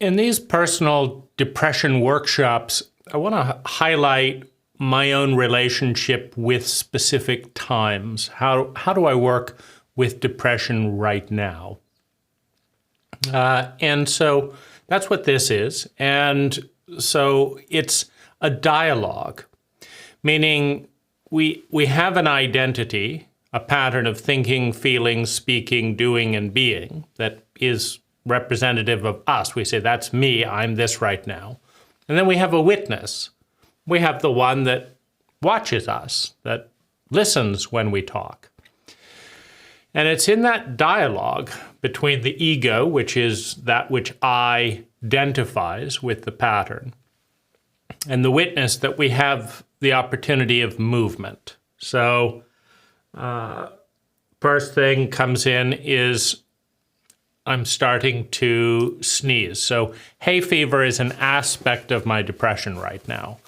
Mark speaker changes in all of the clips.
Speaker 1: In these personal depression workshops, I want to highlight my own relationship with specific times. How do I work with depression right now? And so that's what this is. And so it's a dialogue, meaning we have an identity, a pattern of thinking, feeling, speaking, doing, and being that is representative of us. We say, that's me, I'm this right now. And then we have a witness. We have the one that watches us, that listens when we talk. And it's in that dialogue between the ego, which is that which identifies with the pattern, and the witness that we have the opportunity of movement. So first thing comes in is I'm starting to sneeze. So hay fever is an aspect of my depression right now.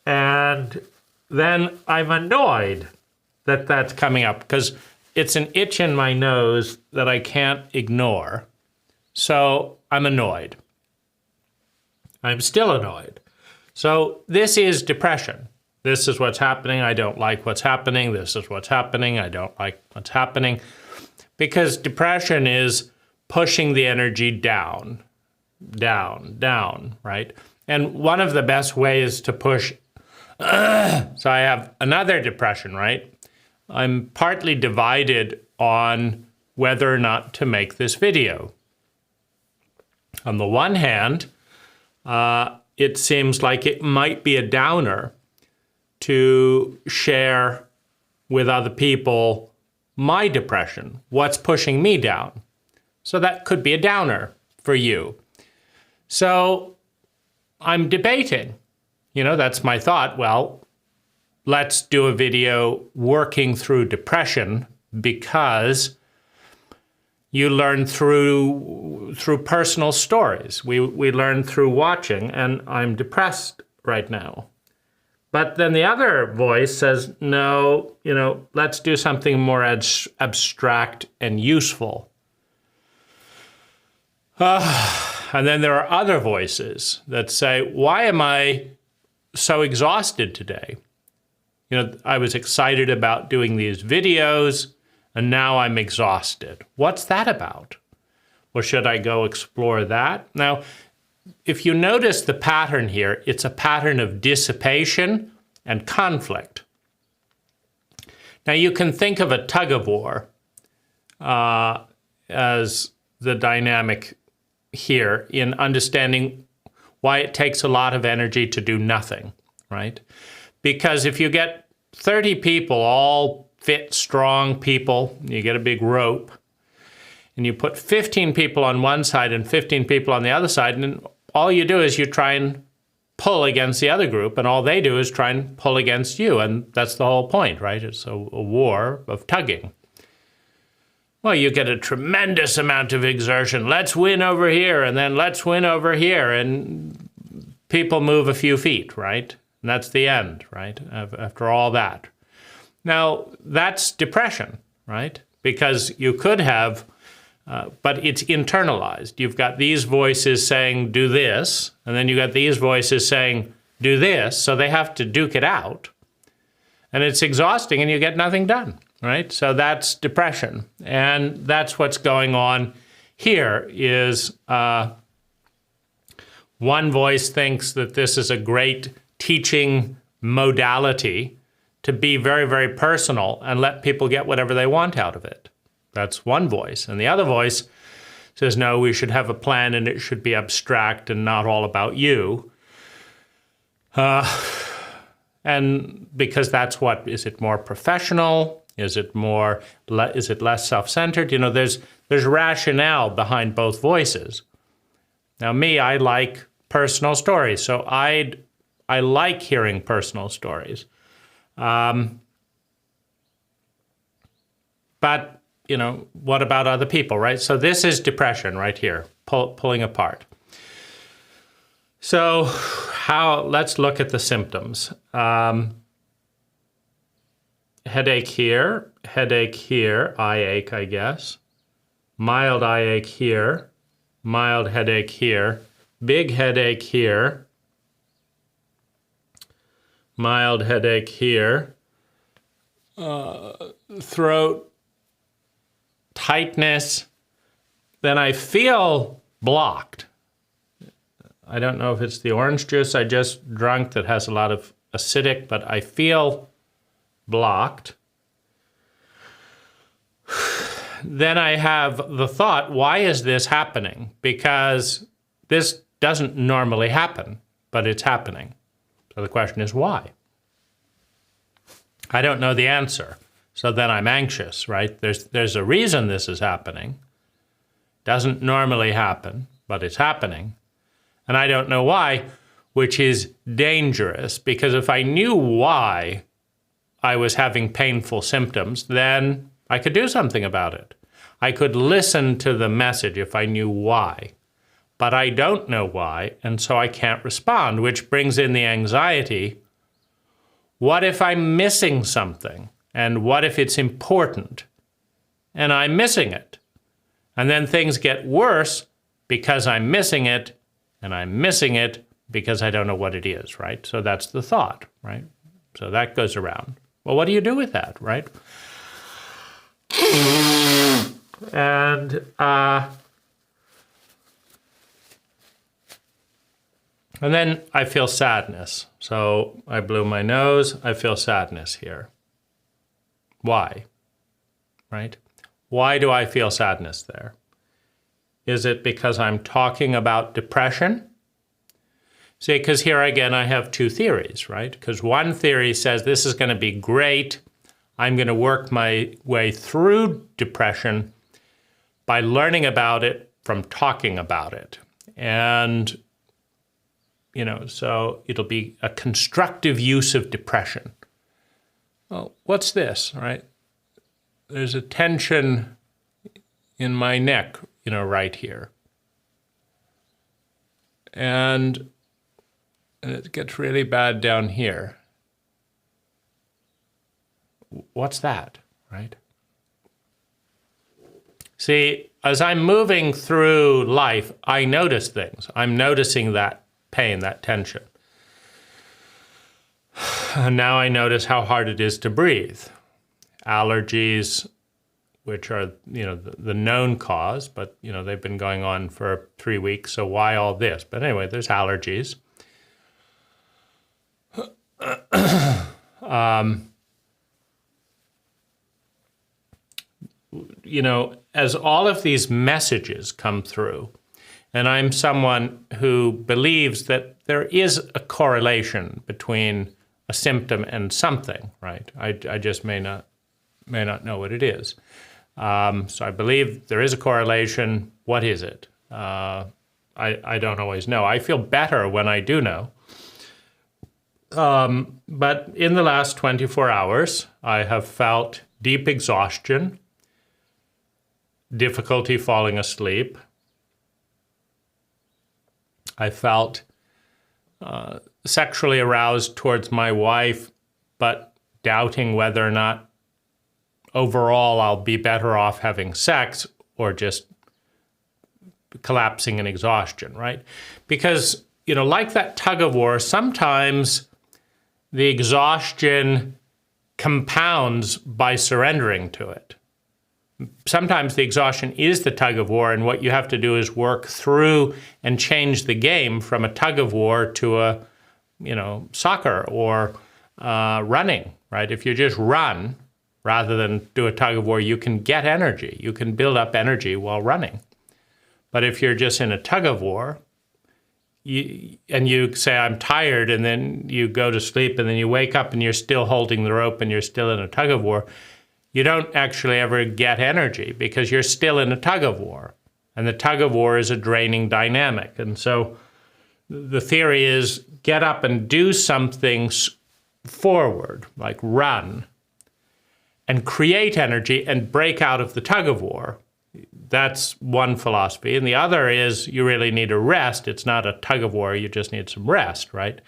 Speaker 1: And then I'm annoyed that that's coming up because it's an itch in my nose that I can't ignore. So I'm annoyed. I'm still annoyed. So this is depression. This is what's happening. I don't like what's happening. This is what's happening. I don't like what's happening. Because depression is pushing the energy down, down, down, right? And one of the best ways to push, so I have another depression, right? I'm partly divided on whether or not to make this video. On the one hand, it seems like it might be a downer to share with other people my depression, what's pushing me down. So that could be a downer for you. So I'm debating, that's my thought. Well, let's do a video working through depression because you learn through personal stories. We learn through watching, and I'm depressed right now. But then the other voice says, no, let's do something more abstract and useful. And then there are other voices that say, why am I so exhausted today? I was excited about doing these videos, and now I'm exhausted. What's that about? Well, should I go explore that? Now, if you notice the pattern here, it's a pattern of dissipation and conflict. Now, you can think of a tug-of-war as the dynamic here in understanding why it takes a lot of energy to do nothing, right? Because if you get 30 people, all fit, strong people, you get a big rope, and you put 15 people on one side and 15 people on the other side, and all you do is you try and pull against the other group, and all they do is try and pull against you, and that's the whole point, right? It's a war of tugging. Well, you get a tremendous amount of exertion. Let's win over here, and then let's win over here, and people move a few feet, right? And that's the end, right, after all that. Now, that's depression, right? Because you could have, but it's internalized. You've got these voices saying, do this, and then you've got these voices saying, do this, so they have to duke it out. And it's exhausting, and you get nothing done, right? So that's depression. And that's what's going on here is one voice thinks that this is a great teaching modality to be very, very personal and let people get whatever they want out of it. That's one voice. And the other voice says, no, we should have a plan and it should be abstract and not all about you. And because that's what, is it more professional? Is it less self-centered? There's rationale behind both voices. Now me, I like personal stories. So I like hearing personal stories. But, what about other people, right? So this is depression right here, pulling apart. So let's look at the symptoms. Headache here, eye ache, I guess. mild eye ache here, mild headache here, big headache here, mild headache here, throat tightness, then I feel blocked. I don't know if it's the orange juice I just drank that has a lot of acidic, but I feel blocked. Then I have the thought, why is this happening? Because this doesn't normally happen, but it's happening. So the question is why? I don't know the answer. So then I'm anxious, right? There's a reason this is happening. Doesn't normally happen, but it's happening. And I don't know why, which is dangerous, because if I knew why I was having painful symptoms, then I could do something about it. I could listen to the message if I knew why. But I don't know why, and so I can't respond, which brings in the anxiety. What if I'm missing something? And what if it's important and I'm missing it? And then things get worse because I'm missing it, and I'm missing it because I don't know what it is, right? So that's the thought, right? So that goes around. Well, what do you do with that, right? And then I feel sadness. So I blew my nose, I feel sadness here. Why? Right? Why do I feel sadness there? Is it because I'm talking about depression? See, because here again I have two theories, right? Because one theory says this is going to be great. I'm going to work my way through depression by learning about it from talking about it. And, so it'll be a constructive use of depression. Well, what's this, right? There's a tension in my neck, right here. And it gets really bad down here. What's that, right? See, as I'm moving through life, I notice things. I'm noticing that pain, that tension. And now I notice how hard it is to breathe. Allergies, which are, the known cause, but, they've been going on for 3 weeks, so why all this? But anyway, there's allergies. As all of these messages come through, and I'm someone who believes that there is a correlation between a symptom and something, right? I just may not know what it is. So I believe there is a correlation. What is it? I don't always know. I feel better when I do know. But in the last 24 hours, I have felt deep exhaustion, difficulty falling asleep. I felt sexually aroused towards my wife, but doubting whether or not overall I'll be better off having sex or just collapsing in exhaustion, right? Because, like that tug of war, sometimes the exhaustion compounds by surrendering to it. Sometimes the exhaustion is the tug of war, and what you have to do is work through and change the game from a tug of war to a, soccer or running, right? If you just run rather than do a tug of war, you can get energy. You can build up energy while running. But if you're just in a tug of war, you say, I'm tired, and then you go to sleep, and then you wake up and you're still holding the rope and you're still in a tug of war, you don't actually ever get energy because you're still in a tug of war. And the tug of war is a draining dynamic. And so the theory is get up and do something forward, like run, and create energy and break out of the tug of war. That's one philosophy. And the other is you really need a rest. It's not a tug of war. You just need some rest, right?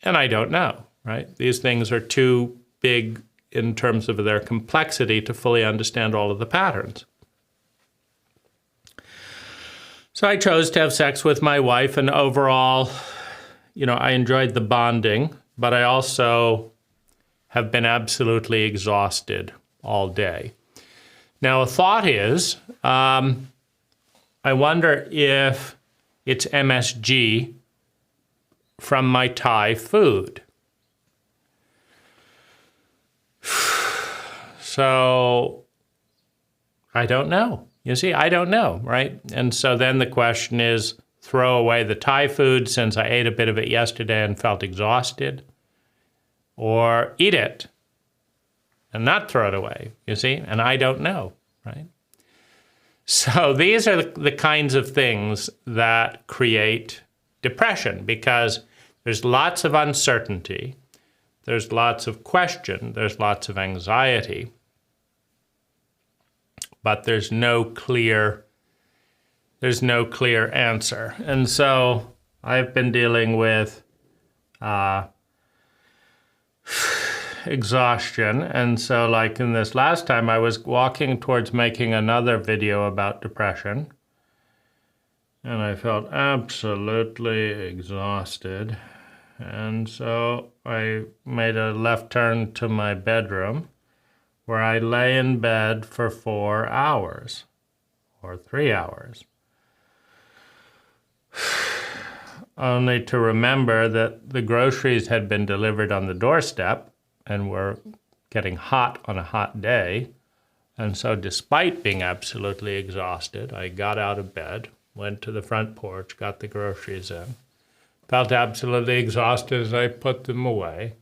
Speaker 1: And I don't know, right? These things are too big in terms of their complexity to fully understand all of the patterns. So I chose to have sex with my wife, and overall, I enjoyed the bonding, but I also have been absolutely exhausted all day. Now, a thought is, I wonder if it's MSG from my Thai food. So I don't know. You see, I don't know, right? And so then the question is, throw away the Thai food since I ate a bit of it yesterday and felt exhausted, or eat it and not throw it away, you see? And I don't know, right? So these are the kinds of things that create depression, because there's lots of uncertainty, there's lots of question, there's lots of anxiety, but there's no clear answer. And so I've been dealing with exhaustion. And so like in this last time, I was walking towards making another video about depression, and I felt absolutely exhausted. And so I made a left turn to my bedroom, where I lay in bed for 4 hours or 3 hours, only to remember that the groceries had been delivered on the doorstep and were getting hot on a hot day. And so despite being absolutely exhausted, I got out of bed, went to the front porch, got the groceries in, felt absolutely exhausted as I put them away.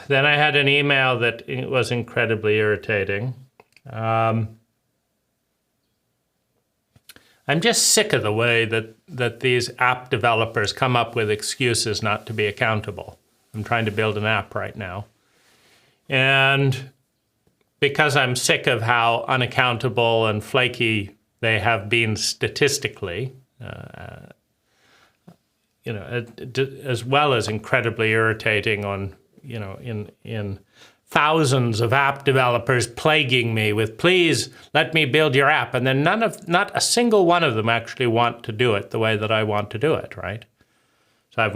Speaker 1: Then I had an email that was incredibly irritating. I'm just sick of the way that these app developers come up with excuses not to be accountable. I'm trying to build an app right now. And because I'm sick of how unaccountable and flaky they have been statistically, as well as incredibly irritating on, in thousands of app developers plaguing me with, please let me build your app. And then not a single one of them actually want to do it the way that I want to do it, right? So I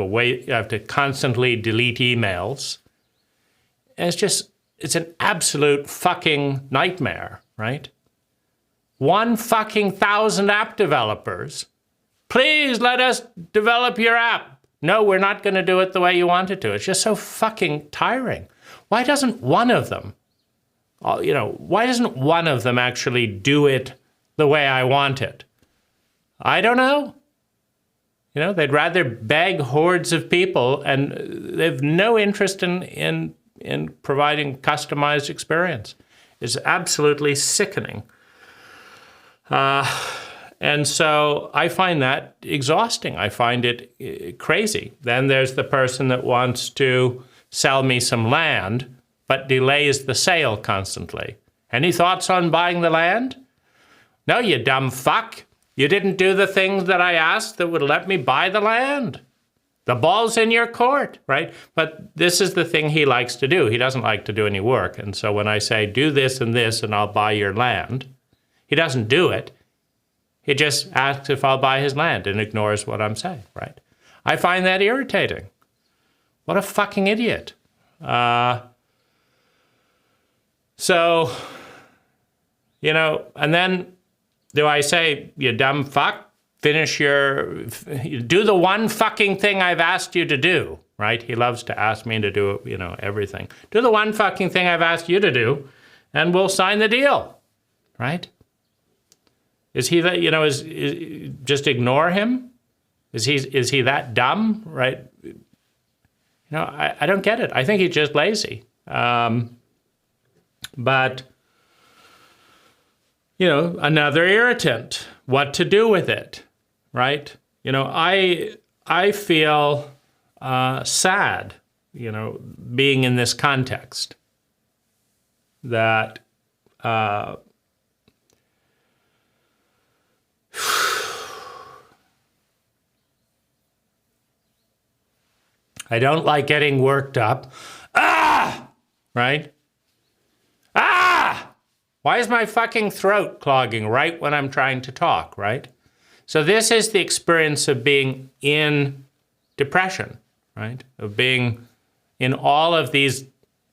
Speaker 1: have to constantly delete emails. And it's an absolute fucking nightmare, right? 1,000 app developers. Please let us develop your app. No, we're not going to do it the way you want it to. It's just so fucking tiring. Why doesn't one of them, why doesn't one of them actually do it the way I want it? I don't know. They'd rather beg hordes of people, and they have no interest in providing customized experience. It's absolutely sickening. And so I find that exhausting. I find it crazy. Then there's the person that wants to sell me some land, but delays the sale constantly. Any thoughts on buying the land? No, you dumb fuck. You didn't do the things that I asked that would let me buy the land. The ball's in your court, right? But this is the thing he likes to do. He doesn't like to do any work. And so when I say, do this and I'll buy your land, he doesn't do it. He just asks if I'll buy his land and ignores what I'm saying, right? I find that irritating. What a fucking idiot. So, and then do I say, you dumb fuck, do the one fucking thing I've asked you to do, right? He loves to ask me to do, everything. Do the one fucking thing I've asked you to do, and we'll sign the deal, right? Is he that, is just ignore him? Is he that dumb, right? I don't get it. I think he's just lazy. But, another irritant, what to do with it, right? I feel sad, being in this context that I don't like getting worked up. Right? Why is my fucking throat clogging right when I'm trying to talk, right? So this is the experience of being in depression, right? Of being in all of these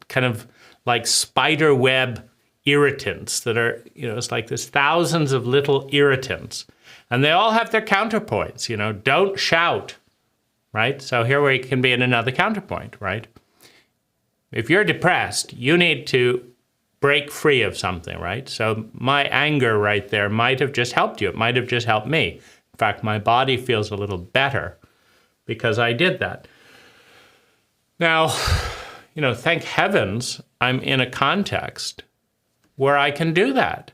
Speaker 1: kind of like spider web irritants that are, it's like there's thousands of little irritants. And they all have their counterpoints, don't shout, right? So here we can be in another counterpoint, right? If you're depressed, you need to break free of something, right? So my anger right there might have just helped you. It might have just helped me. In fact, my body feels a little better because I did that. Now, thank heavens I'm in a context where I can do that.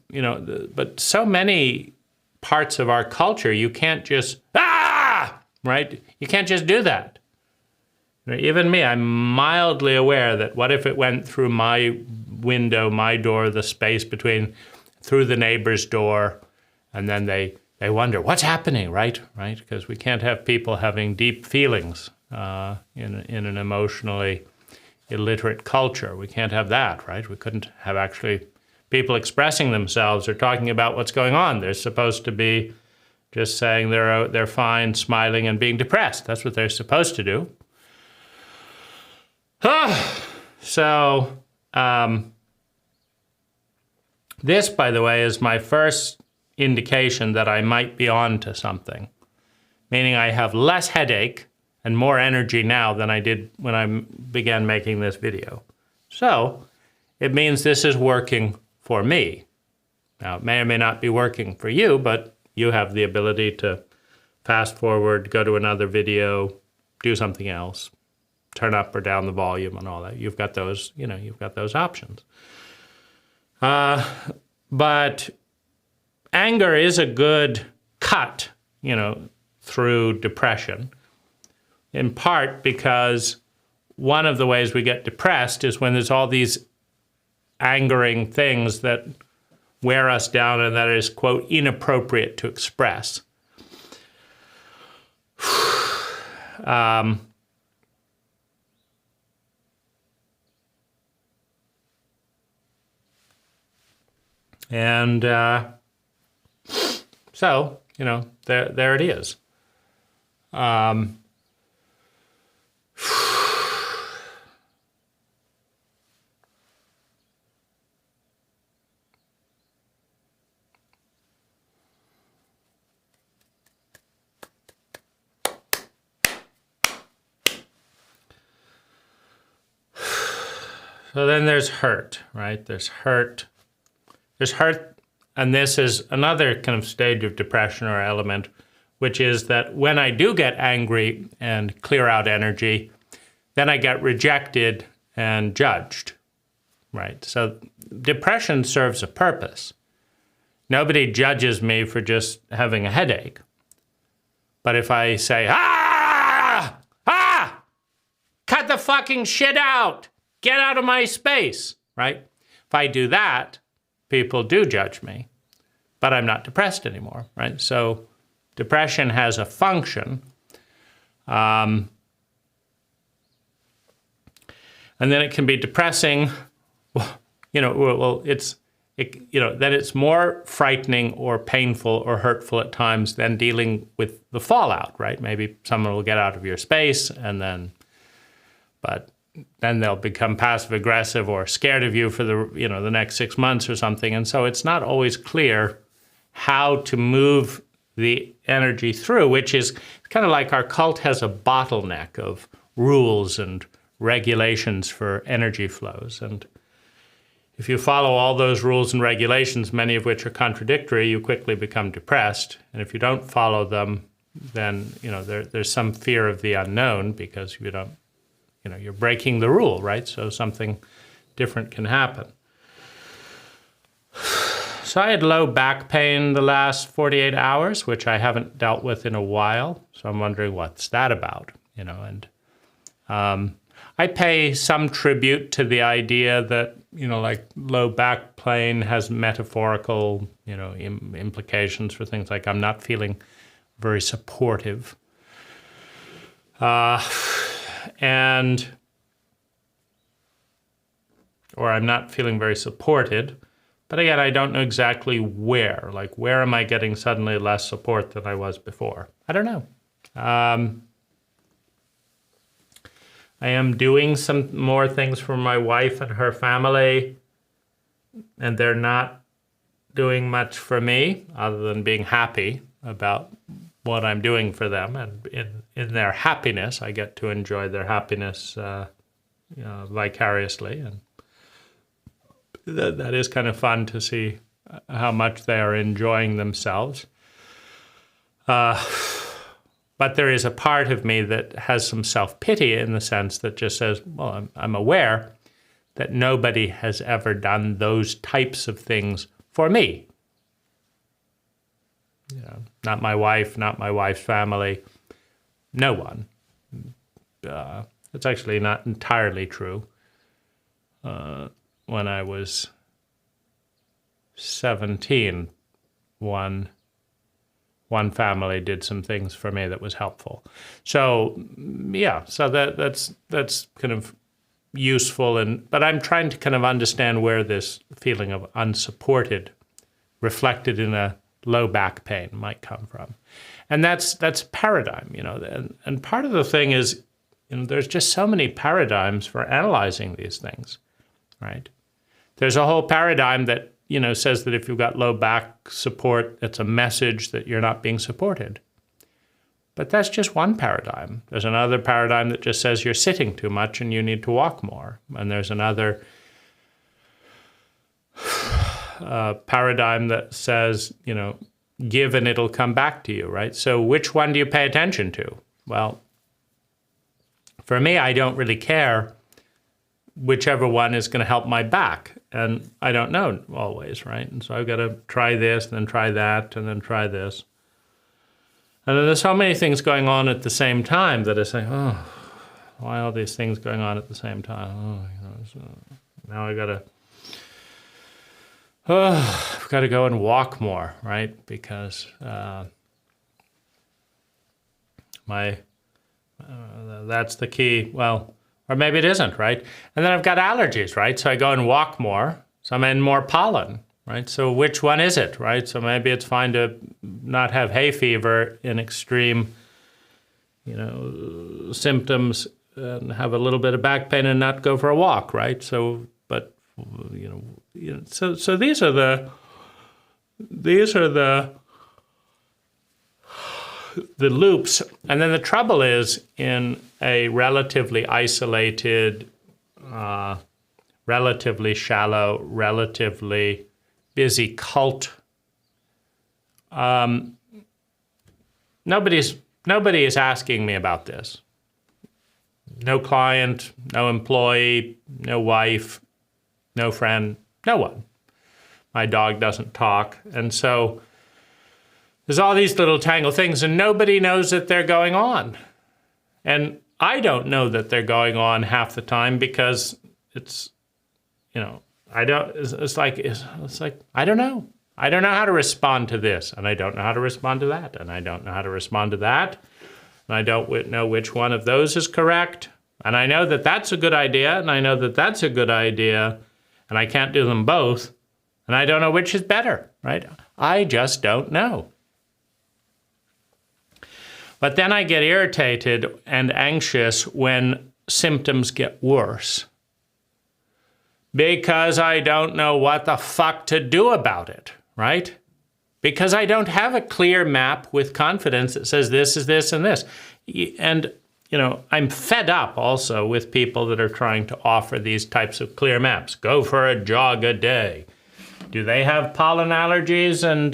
Speaker 1: But so many parts of our culture, you can't just, right? You can't just do that. Even me, I'm mildly aware that what if it went through my window, my door, the space between, through the neighbor's door, and then they wonder, what's happening, right? Right? Because we can't have people having deep feelings in an emotionally illiterate culture. We can't have that, right? We couldn't have actually people expressing themselves or talking about what's going on. They're supposed to be just saying they're fine, smiling, and being depressed. That's what they're supposed to do. So this, by the way, is my first indication that I might be on to something, meaning I have less headache and more energy now than I did when I began making this video. So it means this is working for me. Now, it may or may not be working for you, but you have the ability to fast forward, go to another video, do something else, turn up or down the volume and all that. You've got those, you've got those options. But anger is a good cut, through depression, in part because one of the ways we get depressed is when there's all these angering things that wear us down and that is, quote, inappropriate to express. And so, there it is. So then there's hurt, right? There's hurt, and this is another kind of stage of depression or element, which is that when I do get angry and clear out energy, then I get rejected and judged, right? So depression serves a purpose. Nobody judges me for just having a headache. But if I say, cut the fucking shit out, get out of my space, right? If I do that, people do judge me, but I'm not depressed anymore, right? So depression has a function. And then it can be depressing, then it's more frightening or painful or hurtful at times than dealing with the fallout, right? Maybe someone will get out of your space but then they'll become passive aggressive or scared of you for the next 6 months or something. And so it's not always clear how to move the energy through, which is kind of like our cult has a bottleneck of rules and regulations for energy flows. And if you follow all those rules and regulations, many of which are contradictory, you quickly become depressed. And if you don't follow them, then there's some fear of the unknown because you don't, you're breaking the rule, right? So something different can happen. So I had low back pain the last 48 hours, which I haven't dealt with in a while. So I'm wondering what's that about, and I pay some tribute to the idea that, like low back pain has metaphorical, implications for things like I'm not feeling very supportive. or I'm not feeling very supported. But again, I don't know exactly where. Like, where am I getting suddenly less support than I was before? I don't know. I am doing some more things for my wife and her family, and they're not doing much for me other than being happy about what I'm doing for them. And in their happiness, I get to enjoy their happiness vicariously. And that is kind of fun to see how much they are enjoying themselves. But there is a part of me that has some self-pity in the sense that just says, well, I'm aware that nobody has ever done those types of things for me. You know, not my wife, not my wife's family, no one. It's actually not entirely true. When I was 17, one family did some things for me that was helpful. So yeah, so that's kind of useful, but I'm trying to kind of understand where this feeling of unsupported, reflected in a low back pain, might come from. And that's paradigm, you know. And part of the thing is, you know, there's just so many paradigms for analyzing these things, right? There's a whole paradigm that, you know, says that if you've got low back support, it's a message that you're not being supported. But that's just one paradigm. There's another paradigm that just says you're sitting too much and you need to walk more. And there's another paradigm that says, you know, give and it'll come back to you, right? So which one do you pay attention to? Well, for me, I don't really care whichever one is going to help my back. And I don't know always, right? And so I've got to try this and then try that and then try this. And then there's so many things going on at the same time that I say, oh, why are these things going on at the same time? Oh, you know, so now I've got to go and walk more, right? Because that's the key. Well, or maybe it isn't, right? And then I've got allergies, right? So I go and walk more, so I'm in more pollen, right? So which one is it, right? So maybe it's fine to not have hay fever in extreme, you know, symptoms and have a little bit of back pain and not go for a walk, right? So, but, you know, so these are the loops. And then the trouble is in a relatively isolated, relatively shallow, relatively busy cult, nobody is asking me about this. No client, no employee, no wife, no friend, no one. My dog doesn't talk. And so there's all these little tangled things, and nobody knows that they're going on. And I don't know that they're going on half the time because it's, you know, it's like, I don't know. I don't know how to respond to this, and I don't know how to respond to that, and I don't know how to respond to that, and I don't know which one of those is correct. And I know that that's a good idea, and I know that that's a good idea, and I can't do them both, and I don't know which is better, right? I just don't know. But then I get irritated and anxious when symptoms get worse because I don't know what the fuck to do about it, right? Because I don't have a clear map with confidence that says this is this and this. And, you know, I'm fed up also with people that are trying to offer these types of clear maps. Go for a jog a day. Do they have pollen allergies and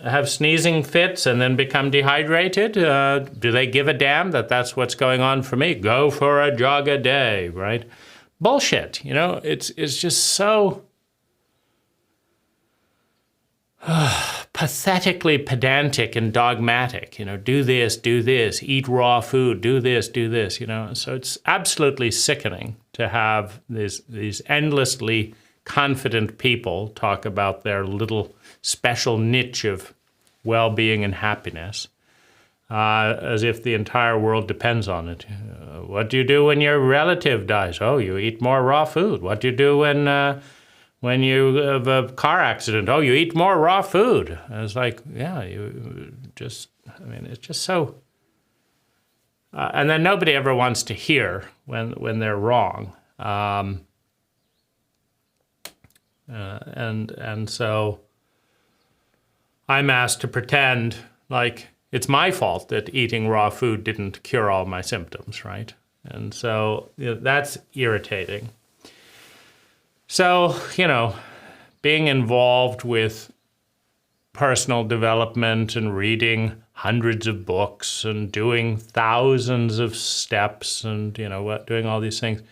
Speaker 1: have sneezing fits and then become dehydrated? Do they give a damn that that's what's going on for me? Go for a jog a day, right? Bullshit, you know, it's just so pathetically pedantic and dogmatic, you know, do this, eat raw food, do this, you know. So it's absolutely sickening to have these endlessly confident people talk about their little special niche of well-being and happiness. as if the entire world depends on it. What do you do when your relative dies? Oh, you eat more raw food. What do you do when you have a car accident? Oh, you eat more raw food. And it's like, yeah, it's just so. And then nobody ever wants to hear when they're wrong. And so I'm asked to pretend like it's my fault that eating raw food didn't cure all my symptoms, right? And so that's irritating. So, being involved with personal development and reading hundreds of books and doing thousands of steps and, doing all these things,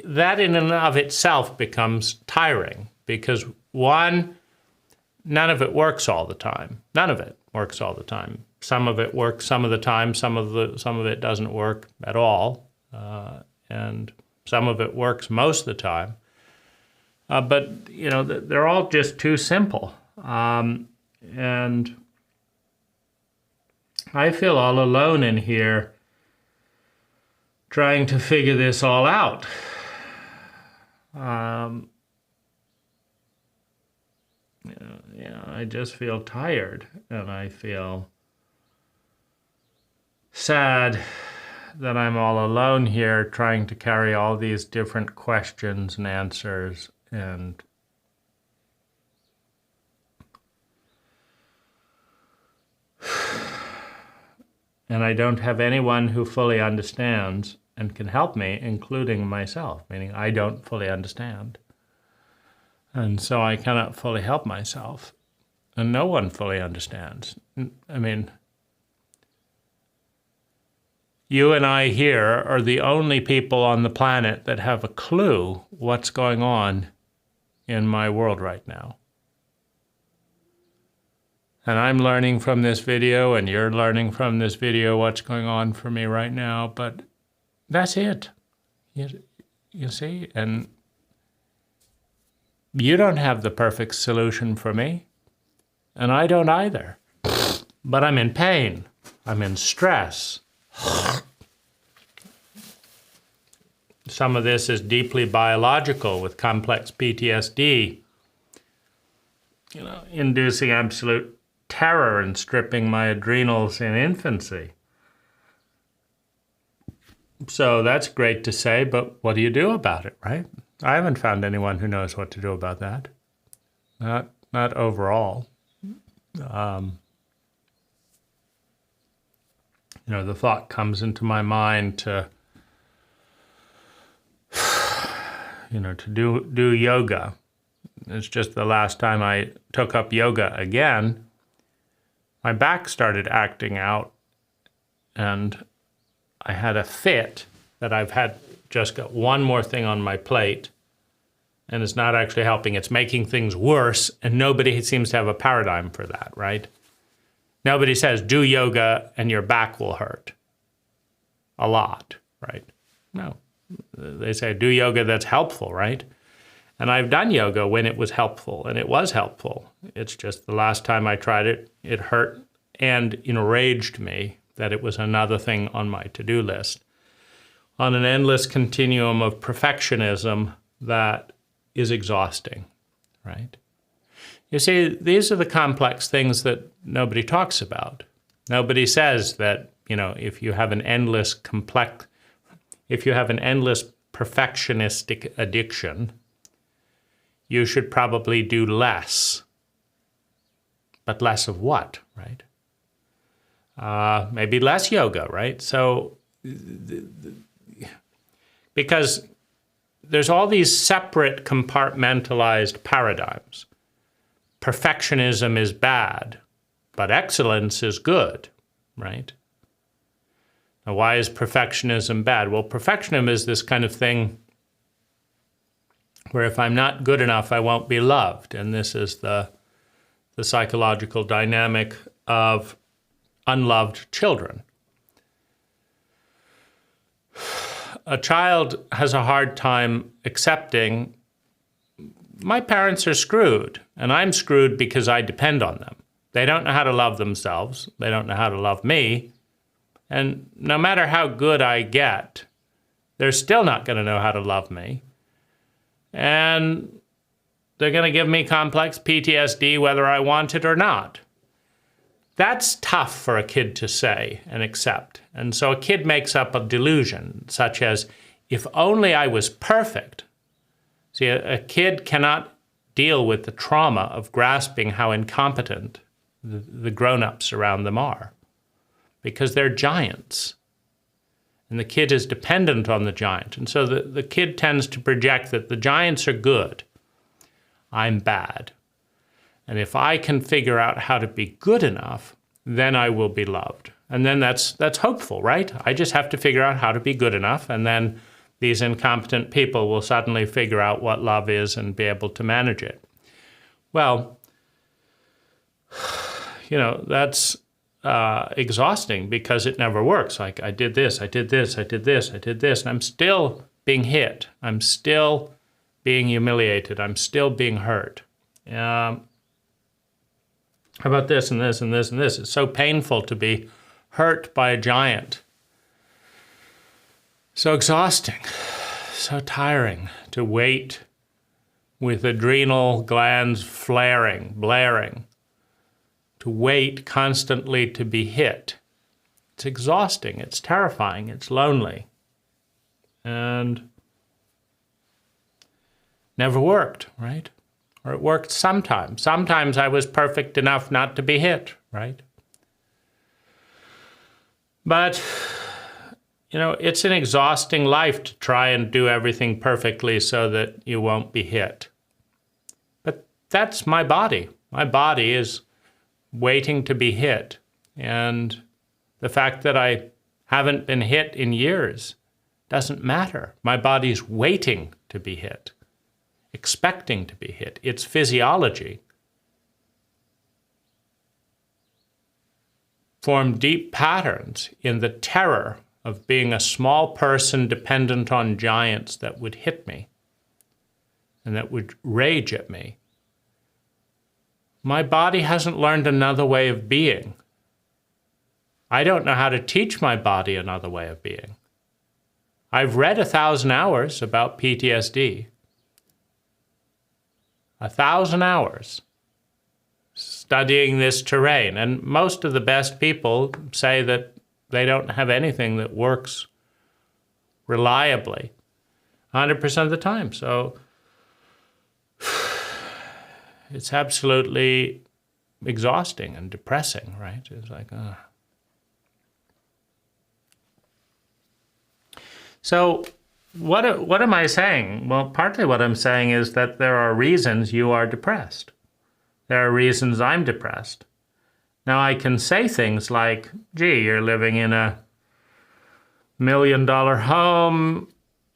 Speaker 1: that in and of itself becomes tiring because one, none of it works all the time. None of it works all the time. Some of it works some of the time. Some of it doesn't work at all, and some of it works most of the time. But they're all just too simple, and I feel all alone in here, trying to figure this all out. I just feel tired, and I feel sad that I'm all alone here trying to carry all these different questions and answers, and I don't have anyone who fully understands and can help me, including myself, meaning I don't fully understand. And so I cannot fully help myself. And no one fully understands. I mean, you and I here are the only people on the planet that have a clue what's going on in my world right now. And I'm learning from this video, and you're learning from this video what's going on for me right now, but that's it. You see? And you don't have the perfect solution for me, and I don't either. But I'm in pain. I'm in stress. Some of this is deeply biological with complex PTSD, inducing absolute terror and stripping my adrenals in infancy. So that's great to say, but what do you do about it, right? I haven't found anyone who knows what to do about that. Not overall. The thought comes into my mind to do yoga. It's just the last time I took up yoga again, my back started acting out, and I had a fit that I've had just got one more thing on my plate, and it's not actually helping. It's making things worse, and nobody seems to have a paradigm for that, right? Nobody says, do yoga and your back will hurt a lot, right? No. They say, do yoga that's helpful, right? And I've done yoga when it was helpful, and it was helpful. It's just the last time I tried it, it hurt and enraged me that it was another thing on my to-do list, on an endless continuum of perfectionism that is exhausting, right? You see, these are the complex things that nobody talks about. Nobody says that, if you have an endless perfectionistic addiction, you should probably do less. But less of what, right? Maybe less yoga, right? So, because there's all these separate compartmentalized paradigms. Perfectionism is bad, but excellence is good, right? Now, why is perfectionism bad? Well, perfectionism is this kind of thing where if I'm not good enough, I won't be loved. And this is the psychological dynamic of unloved children. A child has a hard time accepting, my parents are screwed, and I'm screwed because I depend on them. They don't know how to love themselves. They don't know how to love me. And no matter how good I get, they're still not going to know how to love me. And they're going to give me complex PTSD whether I want it or not. That's tough for a kid to say and accept. And so a kid makes up a delusion, such as, if only I was perfect. See, a kid cannot deal with the trauma of grasping how incompetent the grown-ups around them are, because they're giants. And the kid is dependent on the giant. And so the kid tends to project that the giants are good, I'm bad. And if I can figure out how to be good enough, then I will be loved. And then that's hopeful, right? I just have to figure out how to be good enough, and then these incompetent people will suddenly figure out what love is and be able to manage it. Well, that's exhausting because it never works. Like, I did this, I did this, I did this, I did this, and I'm still being hit. I'm still being humiliated. I'm still being hurt. How about this and this and this and this? It's so painful to be hurt by a giant. So exhausting, so tiring to wait with adrenal glands blaring, to wait constantly to be hit. It's exhausting, it's terrifying, it's lonely. And never worked, right? Or it worked sometimes. Sometimes I was perfect enough not to be hit, right? But, it's an exhausting life to try and do everything perfectly so that you won't be hit. But that's my body. My body is waiting to be hit. And the fact that I haven't been hit in years doesn't matter. My body's waiting to be hit, expecting to be hit. It's physiology. Form deep patterns in the terror of being a small person dependent on giants that would hit me and that would rage at me. My body hasn't learned another way of being. I don't know how to teach my body another way of being. I've read 1,000 hours about PTSD. 1,000 hours studying this terrain. And most of the best people say that they don't have anything that works reliably 100% of the time. So it's absolutely exhausting and depressing, right? It's like, So what am I saying? Well, partly what I'm saying is that there are reasons you are depressed. There are reasons I'm depressed. Now, I can say things like, gee, you're living in a $1 million home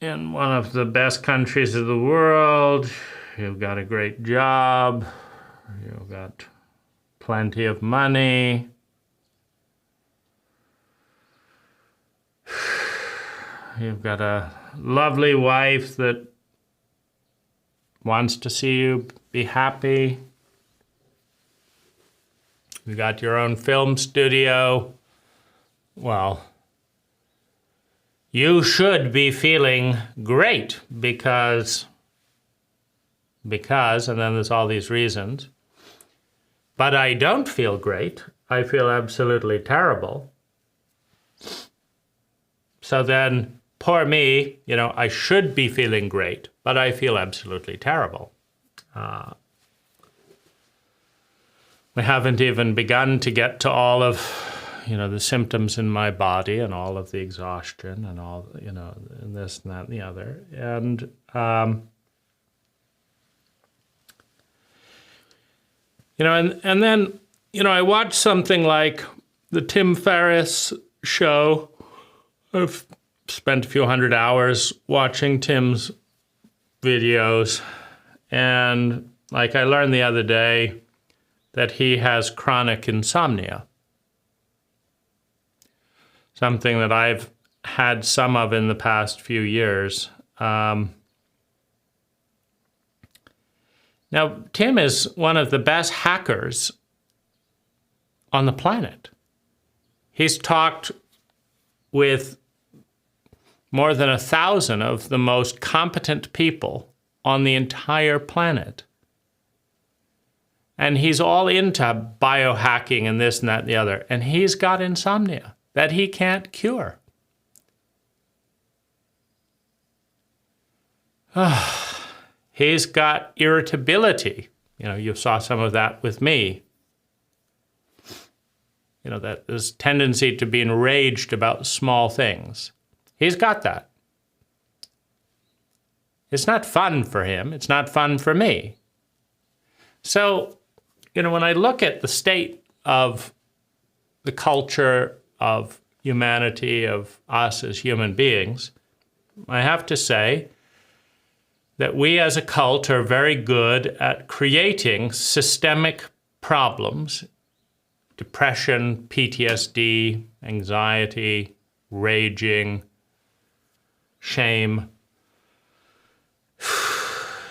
Speaker 1: in one of the best countries of the world. You've got a great job. You've got plenty of money. You've got a lovely wife that wants to see you be happy. You got your own film studio. Well, you should be feeling great because, and then there's all these reasons. But I don't feel great. I feel absolutely terrible. So then, poor me, I should be feeling great, but I feel absolutely terrible. We haven't even begun to get to all of, the symptoms in my body and all of the exhaustion and all, and this and that and the other. And, and then, I watched something like the Tim Ferriss show. I've spent a few hundred hours watching Tim's videos. And like I learned the other day that he has chronic insomnia. Something that I've had some of in the past few years. Now, Tim is one of the best hackers on the planet. He's talked with more than 1,000 of the most competent people on the entire planet. And he's all into biohacking and this and that and the other. And he's got insomnia that he can't cure. He's got irritability. You saw some of that with me. That this tendency to be enraged about small things. He's got that. It's not fun for him. It's not fun for me. So, when I look at the state of the culture of humanity, of us as human beings, I have to say that we as a cult are very good at creating systemic problems, depression, PTSD, anxiety, raging, shame,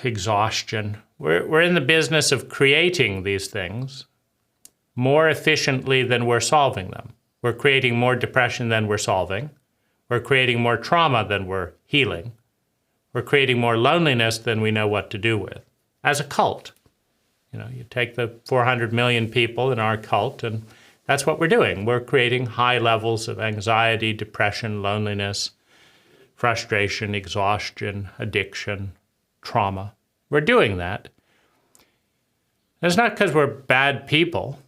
Speaker 1: exhaustion. We're in the business of creating these things more efficiently than we're solving them. We're creating more depression than we're solving. We're creating more trauma than we're healing. We're creating more loneliness than we know what to do with. As a cult, you take the 400 million people in our cult, and that's what we're doing. We're creating high levels of anxiety, depression, loneliness, frustration, exhaustion, addiction, trauma. We're doing that. And it's not because we're bad people.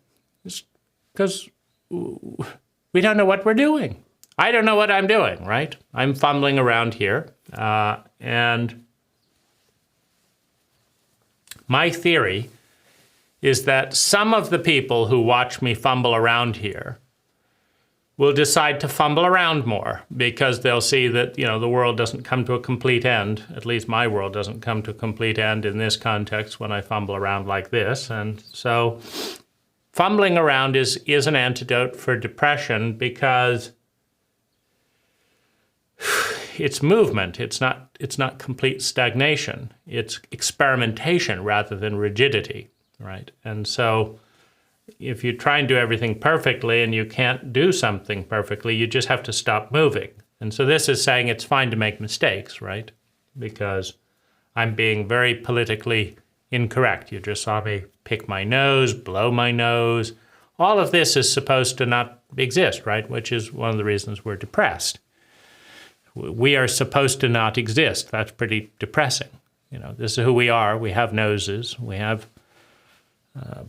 Speaker 1: It's because we don't know what we're doing. I don't know what I'm doing, right? I'm fumbling around here. And my theory is that some of the people who watch me fumble around here will decide to fumble around more because they'll see that, the world doesn't come to a complete end. At least my world doesn't come to a complete end in this context when I fumble around like this. And so fumbling around is an antidote for depression because it's movement. It's not complete stagnation. It's experimentation rather than rigidity, right? And so if you try and do everything perfectly and you can't do something perfectly, you just have to stop moving. And so this is saying it's fine to make mistakes, right? Because I'm being very politically incorrect. You just saw me pick my nose, blow my nose. All of this is supposed to not exist, right? Which is one of the reasons we're depressed. We are supposed to not exist. That's pretty depressing. This is who we are. We have noses. We have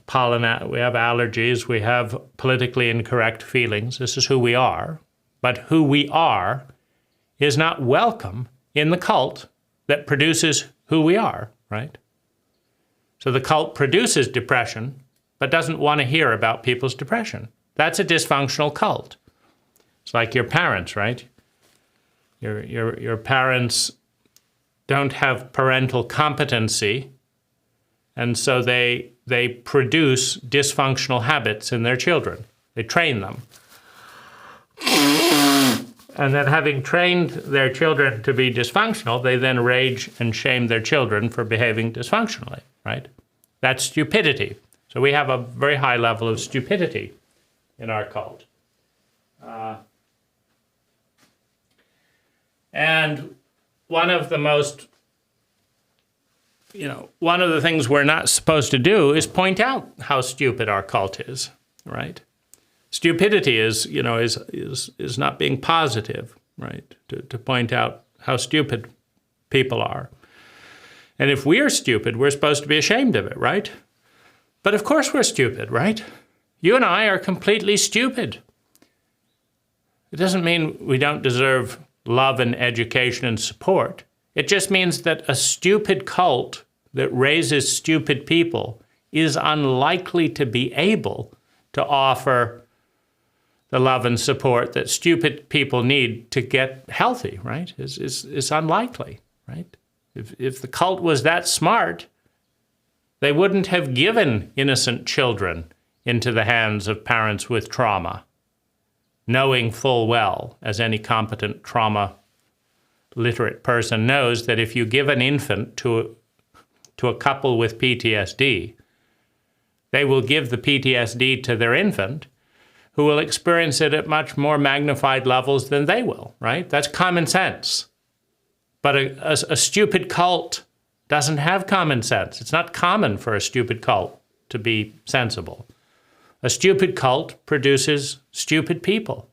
Speaker 1: pollen, we have allergies, we have politically incorrect feelings. This is who we are. But who we are is not welcome in the cult that produces who we are, right? So the cult produces depression, but doesn't want to hear about people's depression. That's a dysfunctional cult. It's like your parents, right? Your parents don't have parental competency, and so they produce dysfunctional habits in their children. They train them. And then having trained their children to be dysfunctional, they then rage and shame their children for behaving dysfunctionally, right? That's stupidity. So we have a very high level of stupidity in our cult. And one of the things we're not supposed to do is point out how stupid our cult is, right? Stupidity is not being positive, right? To point out how stupid people are. And if we're stupid, we're supposed to be ashamed of it, right? But of course we're stupid, right? You and I are completely stupid. It doesn't mean we don't deserve love and education and support. It just means that a stupid cult that raises stupid people is unlikely to be able to offer the love and support that stupid people need to get healthy, right? It's unlikely, right? If the cult was that smart, they wouldn't have given innocent children into the hands of parents with trauma, knowing full well, as any competent trauma literate person knows, that if you give an infant to a couple with PTSD, they will give the PTSD to their infant who will experience it at much more magnified levels than they will, right? That's common sense. But a stupid cult doesn't have common sense. It's not common for a stupid cult to be sensible. A stupid cult produces stupid people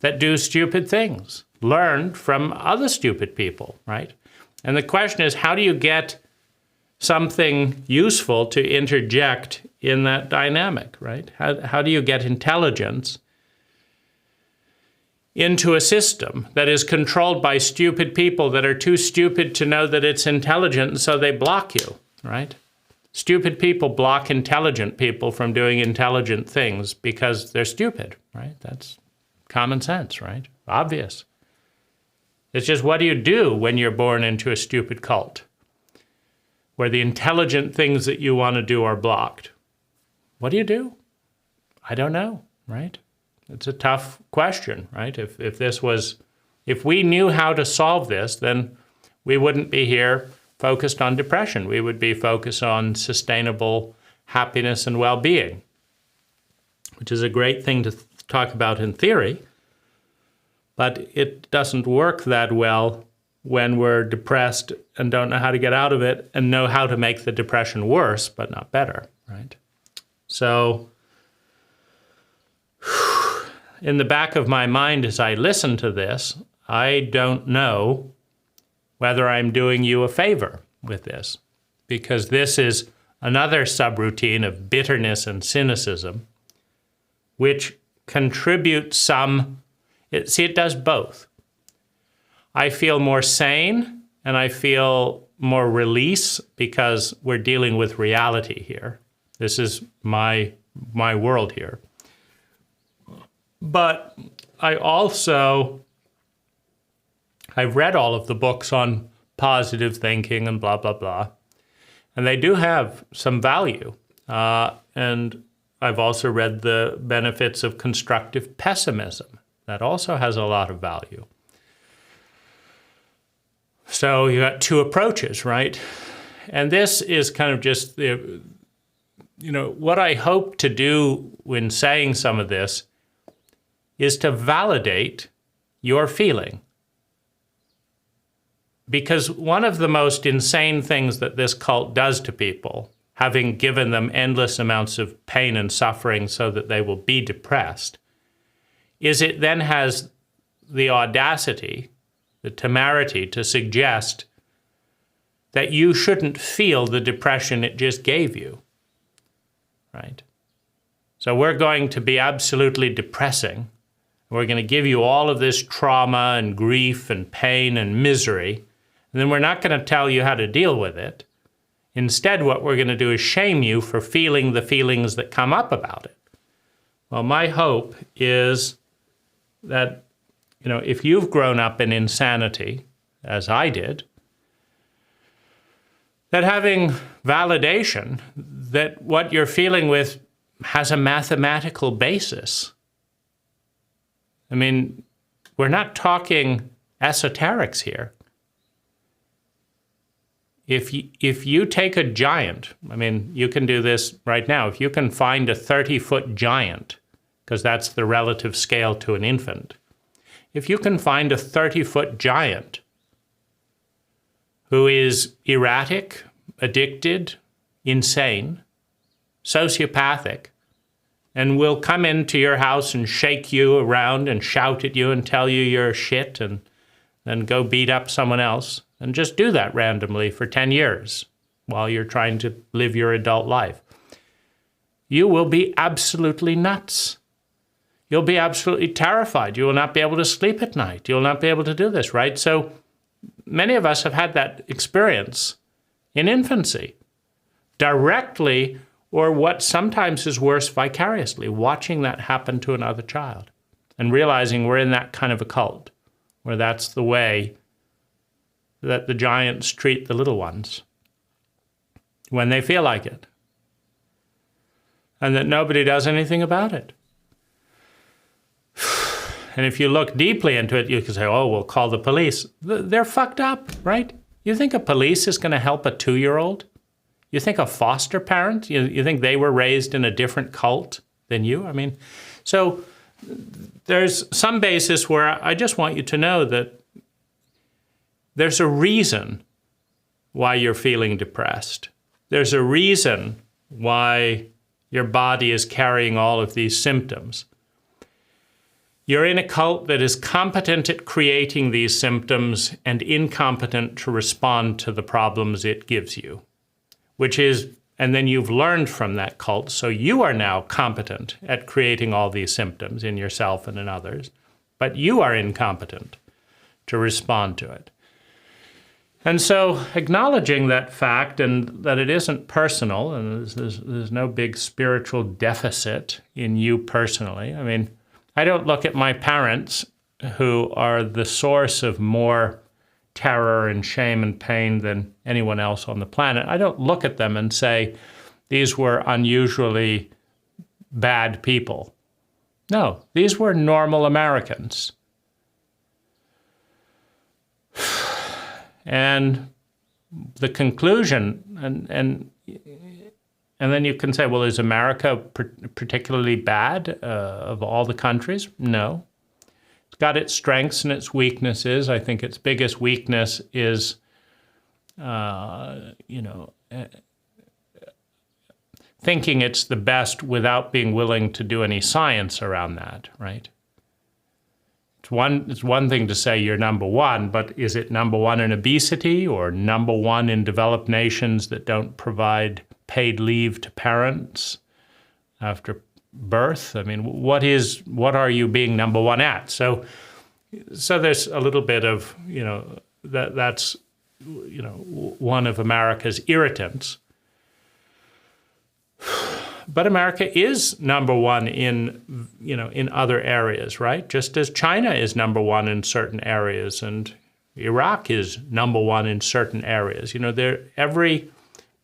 Speaker 1: that do stupid things, learned from other stupid people, right? And the question is, how do you get something useful to interject in that dynamic, right? How do you get intelligence into a system that is controlled by stupid people that are too stupid to know that it's intelligent, and so they block you, right? Stupid people block intelligent people from doing intelligent things because they're stupid, right? That's common sense, right? Obvious. It's just, what do you do when you're born into a stupid cult where the intelligent things that you want to do are blocked? What do? I don't know, right? It's a tough question, right? If we knew how to solve this, then we wouldn't be here focused on depression. We would be focused on sustainable happiness and well-being, which is a great thing to talk about in theory, but it doesn't work that well when we're depressed and don't know how to get out of it and know how to make the depression worse, but not better, right? So in the back of my mind as I listen to this, I don't know whether I'm doing you a favor with this, because this is another subroutine of bitterness and cynicism, which contributes some, it does both. I feel more sane and I feel more release because we're dealing with reality here. This is my world here. But I've read all of the books on positive thinking and blah, blah, blah. And they do have some value. And I've also read the benefits of constructive pessimism. That also has a lot of value. So you got two approaches, right? And this is kind of just what I hope to do when saying some of this is to validate your feeling. Because one of the most insane things that this cult does to people, having given them endless amounts of pain and suffering so that they will be depressed, is it then has the audacity, the temerity to suggest that you shouldn't feel the depression it just gave you, right? So we're going to be absolutely depressing. We're going to give you all of this trauma and grief and pain and misery, and then we're not going to tell you how to deal with it. Instead, what we're going to do is shame you for feeling the feelings that come up about it. Well, my hope is that, if you've grown up in insanity, as I did, that having validation that what you're feeling with has a mathematical basis. I mean, we're not talking esoterics here. If you take a giant, you can do this right now. If you can find a 30-foot giant, because that's the relative scale to an infant, if you can find a 30-foot giant who is erratic, addicted, insane, sociopathic, and will come into your house and shake you around and shout at you and tell you you're shit and then go beat up someone else, and just do that randomly for 10 years while you're trying to live your adult life, you will be absolutely nuts. You'll be absolutely terrified. You will not be able to sleep at night. You'll not be able to do this, right? So many of us have had that experience in infancy, directly, or what sometimes is worse, vicariously, watching that happen to another child and realizing we're in that kind of a cult where that's the way that the giants treat the little ones when they feel like it, and that nobody does anything about it. And if you look deeply into it, you can say, oh, we'll call the police. They're fucked up, right? You think a police is going to help a 2-year-old? You think a foster parent, you think they were raised in a different cult than you? So there's some basis where I just want you to know that there's a reason why you're feeling depressed. There's a reason why your body is carrying all of these symptoms. You're in a cult that is competent at creating these symptoms and incompetent to respond to the problems it gives you, and then you've learned from that cult, so you are now competent at creating all these symptoms in yourself and in others, but you are incompetent to respond to it. And so acknowledging that fact and that it isn't personal, and there's no big spiritual deficit in you personally. I mean, I don't look at my parents, who are the source of more terror and shame and pain than anyone else on the planet. I don't look at them and say, these were unusually bad people. No, these were normal Americans. And the conclusion, and then you can say, well, is America particularly bad of all the countries? No. It's got its strengths and its weaknesses. I think its biggest weakness is, thinking it's the best without being willing to do any science around that, right? It's one thing to say you're number one, but is it number one in obesity or number one in developed nations that don't provide paid leave to parents after birth? I mean, what are you being number one at? So there's a little bit of, that's one of America's irritants. But America is number one in other areas, right? Just as China is number one in certain areas and Iraq is number one in certain areas. Every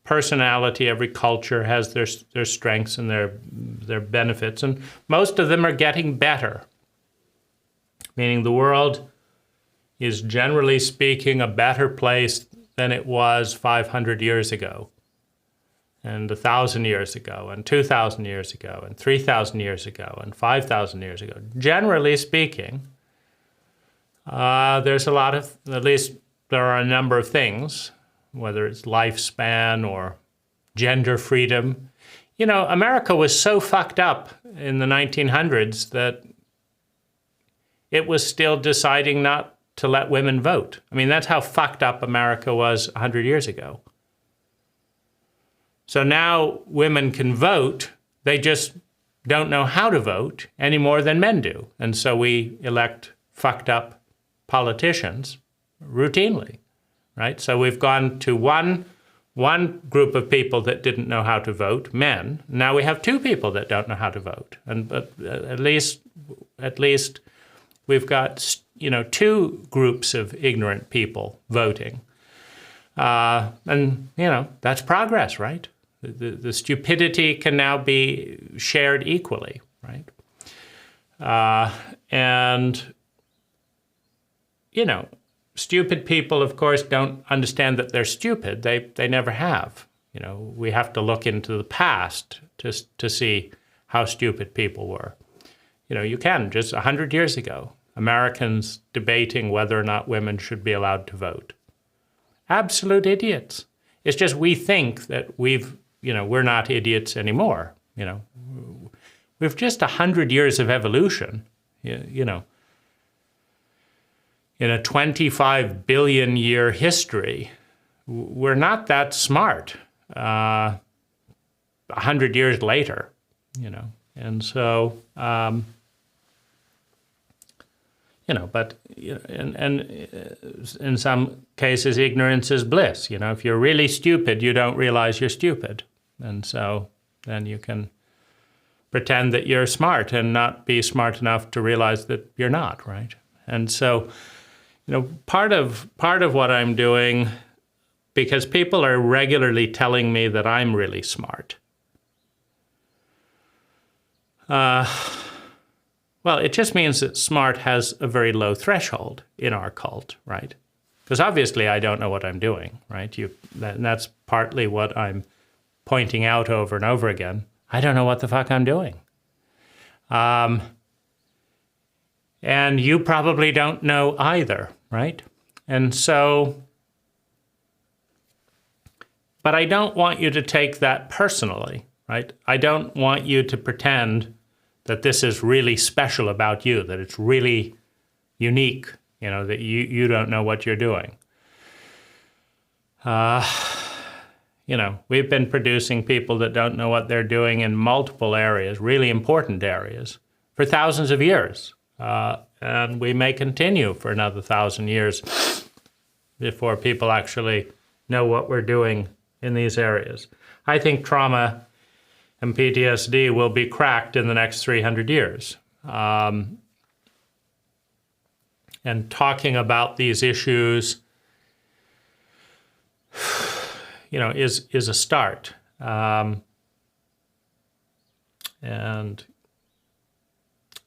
Speaker 1: personality, every culture has their strengths and their benefits, and most of them are getting better. Meaning the world is, generally speaking, a better place than it was 500 years ago, and 1,000 years ago, and 2,000 years ago, and 3,000 years ago, and 5,000 years ago. Generally speaking, there's at least there are a number of things, whether it's lifespan or gender freedom. America was so fucked up in the 1900s that it was still deciding not to let women vote. I mean, that's how fucked up America was 100 years ago. So now women can vote, they just don't know how to vote any more than men do. And so we elect fucked up politicians routinely, right? So we've gone to one group of people that didn't know how to vote, men. Now we have two people that don't know how to vote. But at least we've got, two groups of ignorant people voting. And that's progress, right? The stupidity can now be shared equally, right? Stupid people, of course, don't understand that they're stupid. They never have. We have to look into the past to see how stupid people were. You can, just 100 years ago, Americans debating whether or not women should be allowed to vote. Absolute idiots. It's just we think that we're not idiots anymore. We've just 100 years of evolution, in a 25 billion year history. We're not that smart 100 years later, and so, but and in some cases, ignorance is bliss. If you're really stupid, you don't realize you're stupid. And so then you can pretend that you're smart and not be smart enough to realize that you're not, right? And so, part of what I'm doing, because people are regularly telling me that I'm really smart. Well, it just means that smart has a very low threshold in our cult, right? Because obviously I don't know what I'm doing, right? And that's partly what I'm pointing out over and over again. I don't know what the fuck I'm doing. And you probably don't know either, right? And so, but I don't want you to take that personally, right? I don't want you to pretend that this is really special about you, that it's really unique, that you don't know what you're doing. We've been producing people that don't know what they're doing in multiple areas, really important areas, for thousands of years. And we may continue for another 1,000 years before people actually know what we're doing in these areas. I think trauma and PTSD will be cracked in the next 300 years. And talking about these issues, is a start. And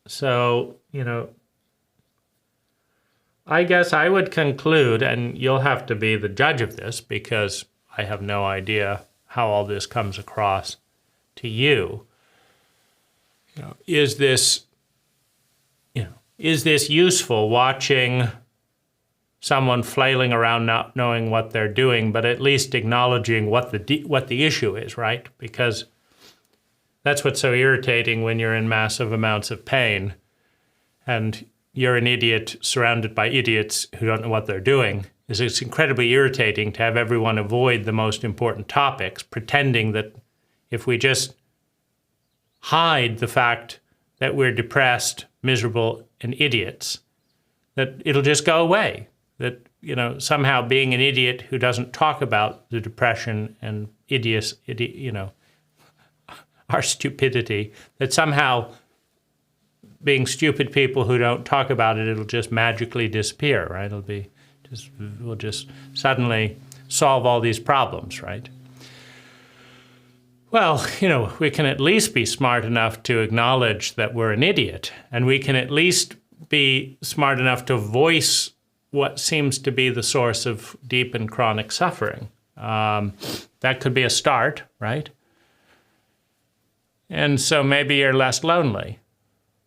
Speaker 1: so, I guess I would conclude, and you'll have to be the judge of this because I have no idea how all this comes across to you. Is this useful, watching someone flailing around not knowing what they're doing, but at least acknowledging what the issue is, right? Because that's what's so irritating when you're in massive amounts of pain and you're an idiot surrounded by idiots who don't know what they're doing. It's incredibly irritating to have everyone avoid the most important topics, pretending that if we just hide the fact that we're depressed, miserable, and idiots, that it'll just go away. That, somehow being an idiot who doesn't talk about the depression and our stupidity, that somehow being stupid people who don't talk about it, it'll just magically disappear, right? We'll just suddenly solve all these problems, right? Well, we can at least be smart enough to acknowledge that we're an idiot, and we can at least be smart enough to voice what seems to be the source of deep and chronic suffering. That could be a start, right? And so maybe you're less lonely.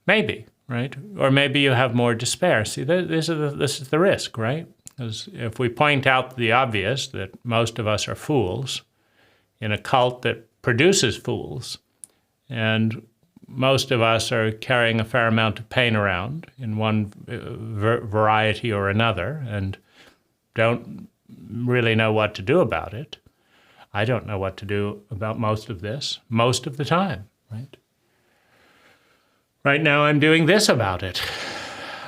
Speaker 1: Maybe, right? Or maybe you have more despair. See, this is the risk, right? Because if we point out the obvious, that most of us are fools in a cult that produces fools, and most of us are carrying a fair amount of pain around in one variety or another and don't really know what to do about it. I don't know what to do about most of this, most of the time, right? Right now I'm doing this about it.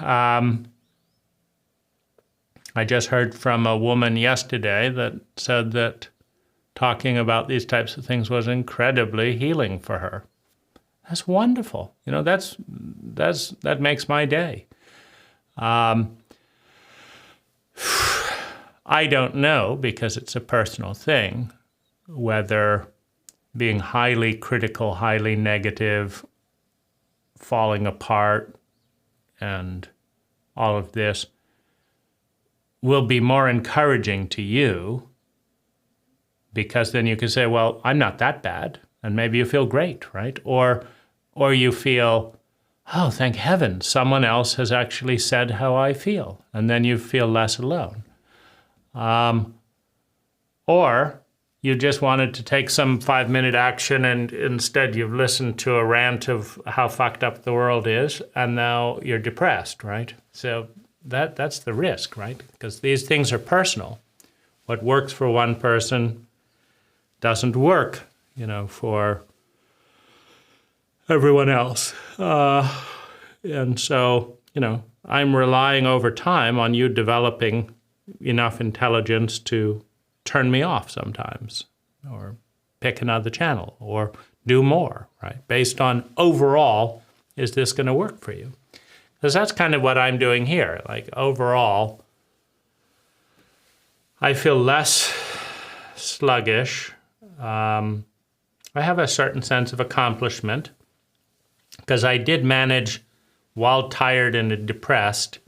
Speaker 1: I just heard from a woman yesterday that said that talking about these types of things was incredibly healing for her. That's wonderful. That makes my day. I don't know, because it's a personal thing, whether being highly critical, highly negative, falling apart, and all of this will be more encouraging to you, because then you can say, well, I'm not that bad, and maybe you feel great, right? Or you feel, oh, thank heaven, someone else has actually said how I feel, and then you feel less alone. Or you just wanted to take some 5-minute action, and instead you've listened to a rant of how fucked up the world is, and now you're depressed, right? So that's the risk, right? Because these things are personal. What works for one person doesn't work, for everyone else. And so, I'm relying over time on you developing enough intelligence to turn me off sometimes, or pick another channel, or do more, right? Based on overall, is this going to work for you? Because that's kind of what I'm doing here. Like, overall, I feel less sluggish. I have a certain sense of accomplishment, because I did manage, while tired and depressed,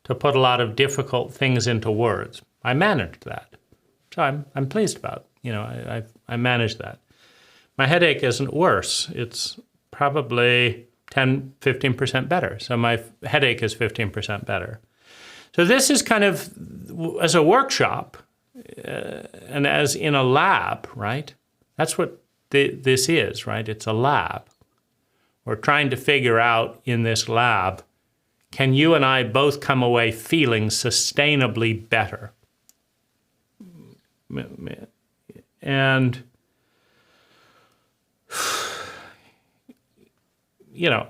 Speaker 1: to put a lot of difficult things into words. I managed that. So I'm pleased about it. I managed that. My headache isn't worse. It's probably 10, 15% better. So my headache is 15% better. So this is kind of, as a workshop, and as in a lab, right? That's what this is, right? It's a lab. We're trying to figure out in this lab, can you and I both come away feeling sustainably better? And, you know,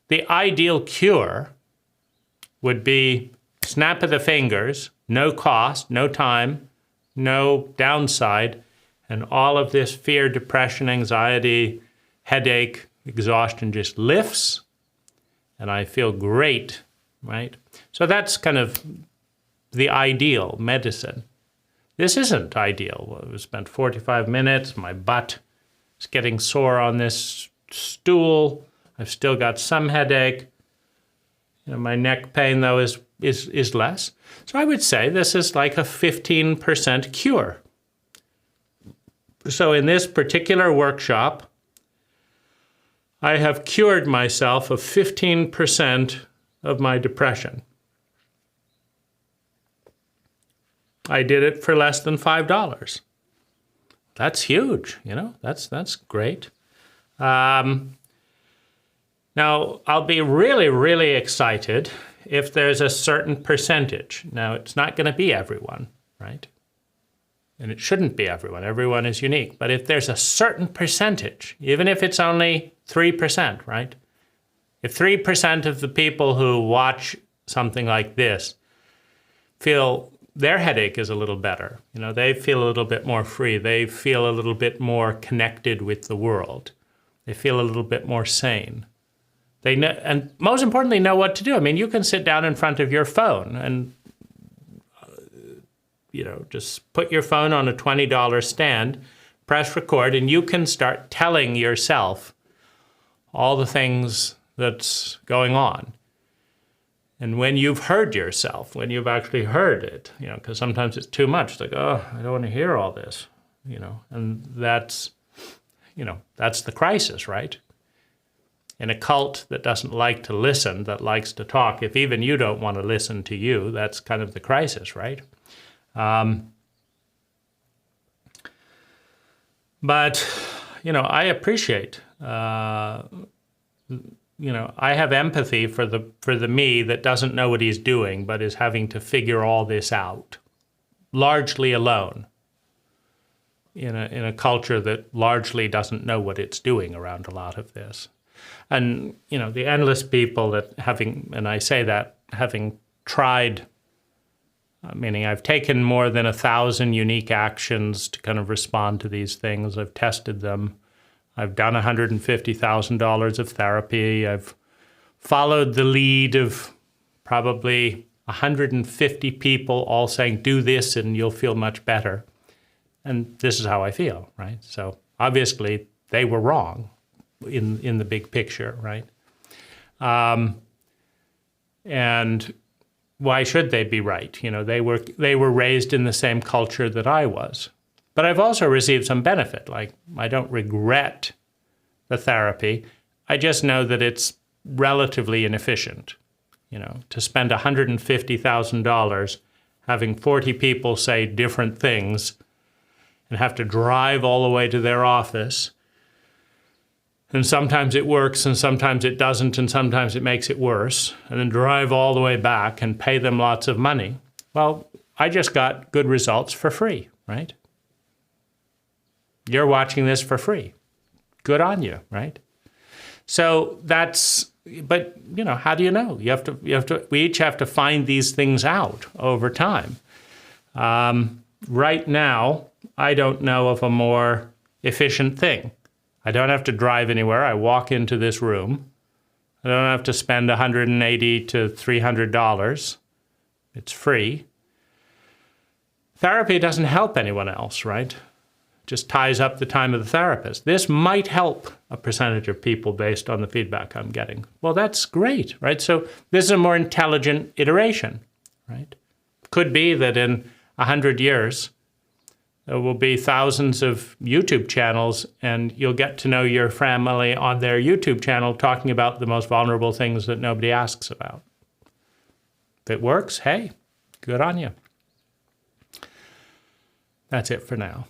Speaker 1: the ideal cure would be snap of the fingers, no cost, no time, no downside, and all of this fear, depression, anxiety, headache, exhaustion just lifts, and I feel great, right? So that's kind of the ideal medicine. This isn't ideal. We spent 45 minutes, my butt is getting sore on this stool, I've still got some headache, you know, my neck pain though is less. So I would say this is like a 15% cure. So in this particular workshop, I have cured myself of 15% of my depression. I did it for less than $5. That's huge, you know, that's great. Now, I'll be really, really excited if there's a certain percentage. Now, it's not going to be everyone, right? And it shouldn't be everyone. Everyone is unique. But if there's a certain percentage, even if it's only 3%, right? If 3% of the people who watch something like this feel their headache is a little better, you know, they feel a little bit more free, they feel a little bit more connected with the world, they feel a little bit more sane. They know, and most importantly, know what to do. I mean, you can sit down in front of your phone and, you know, just put your phone on a $20 stand, press record, and you can start telling yourself all the things that's going on. And when you've heard yourself, when you've actually heard it, you know, because sometimes it's too much. It's like, oh, I don't want to hear all this, you know, and that's, you know, that's the crisis, right? In a cult that doesn't like to listen, that likes to talk, if even you don't want to listen to you, that's kind of the crisis, right? But, you know, I appreciate, you know, I have empathy for the me that doesn't know what he's doing, but is having to figure all this out, largely alone, in a culture that largely doesn't know what it's doing around a lot of this. And, you know, the endless people that and I say that, having tried, meaning I've taken more than 1,000 unique actions to kind of respond to these things. I've tested them. I've done $150,000 of therapy. I've followed the lead of probably 150 people all saying, do this and you'll feel much better. And this is how I feel, right? So obviously they were wrong in the big picture, right? And why should they be right? You know, they were raised in the same culture that I was. But I've also received some benefit. Like, I don't regret the therapy. I just know that it's relatively inefficient. You know, to spend $150,000 having 40 people say different things and have to drive all the way to their office. And sometimes it works and sometimes it doesn't and sometimes it makes it worse. And then drive all the way back and pay them lots of money. Well, I just got good results for free, right? You're watching this for free. Good on you, right? So that's, but you know, how do you know? We each have to find these things out over time. Right now, I don't know of a more efficient thing. I don't have to drive anywhere. I walk into this room. I don't have to spend $180 to $300. It's free. Therapy doesn't help anyone else, right? Just ties up the time of the therapist. This might help a percentage of people based on the feedback I'm getting. Well, that's great, right? So this is a more intelligent iteration, right? Could be that in 100 years, There will be thousands of YouTube channels, and you'll get to know your family on their YouTube channel talking about the most vulnerable things that nobody asks about. If it works, hey, good on you. That's it for now.